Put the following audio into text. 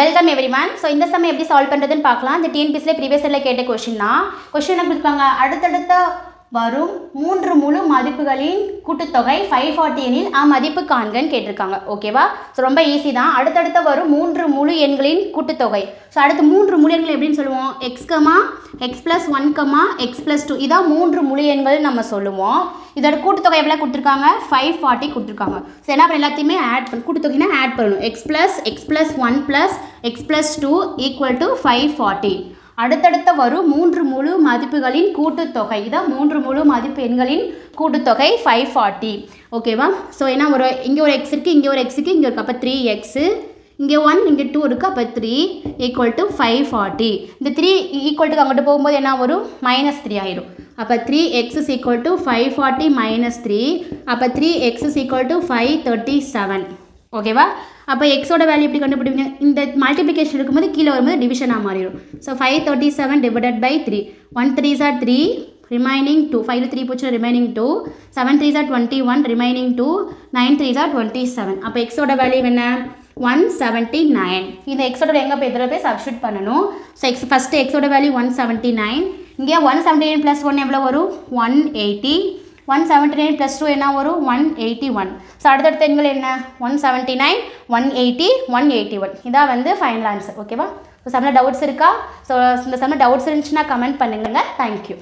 Welcome everyone. So இந்த சமயம் எப்படி சால்வ் பண்ணுறதுன்னு பார்க்கலாம். இந்த டிஎன்பிஎஸ்சியில் ப்ரீவியஸ் இயரில் கேட்ட கொஷின் தான். கொஷின் என்ன கொடுத்துருக்காங்க, அடுத்தடுத்த வரும் 3 முழு மதிப்புகளின் கூட்டுத்தொகை 540 எனில் மதிப்பு காண்கன்னு கேட்டிருக்காங்க. ஓகேவா? ஸோ ரொம்ப ஈஸி தான். அடுத்தடுத்த வரும் 3 முழு எண்களின் கூட்டுத்தொகை. ஸோ அடுத்து 3 முழு எண்கள் எப்படின்னு சொல்லுவோம், x, x+1, x+2 இதான் 3 முழு எண்கள் நம்ம சொல்லுவோம். இதோட கூட்டுத்தொகை எவ்வளோ கொடுத்துருக்காங்க, 540 கொடுத்துருக்காங்க. ஸோ என்ன பண்ண எல்லாத்தையுமே ஆட் பண்ண, கூட்டுத்தொகைனா ஆட் பண்ணணும். x+1+x+2 = 540. அடுத்தடுத்த வரும் 3 முழு மதிப்புகளின் கூட்டுத்தொகை, இதான் 3 முழு மதிப்பு எண்களின் கூட்டுத்தொகை 540. ஓகேவா? ஸோ என்ன ஒரு இங்கே ஒரு x இருக்குது, இங்கே ஒரு x இருக்குது, இங்கே இருக்குது. அப்போ 3x, இங்கே 1, இங்கே 2 இருக்குது. அப்போ 3 = 540. இந்த 3 ஈக்குவல்ட்டுக்கு அங்கிட்டு போகும்போது என்ன வரும், -3 ஆயிடும். அப்போ 3x = 540 - 3. அப்போ 3x = 537. ஓகேவா? அப்போ எக்ஸோட வேல்யூ எப்படி கண்டுபிடிப்பீங்க, இந்த மல்டிப்ளிகேஷன் இருக்கும்போது கீழே வரும்போது டிவிஷனாக மாறிடும். ஸோ 537 / 3. 1 3s are 3, remaining 2. 5 3 போச்சு, remaining 2. 7 3s are 21, remaining 2. 9 3s are 27. அப்போ எக்ஸோட வேல்யூ என்ன, 179. இந்த எக்ஸோட எங்கே போய் இதில் போய் சப்ஸ்டியூட் பண்ணணும். ஸோ ஃபஸ்ட்டு எக்ஸோட வேல்யூ 179. இங்கே 179 + 1 எவ்வளோ வரும், 180. 179 + 2 என்ன வரும், 181. ஸோ அடுத்தடுத்த எண்கள் என்ன, 179, 180, 181. இதான் வந்து ஃபைனல் ஆன்சர். ஓகேவா? ஸோ சம்மில் டவுட்ஸ் இருக்கா? ஸோ இந்த சம்மில் டவுட்ஸ் இருந்துச்சுன்னா கமெண்ட் பண்ணுங்க. தேங்க்யூ.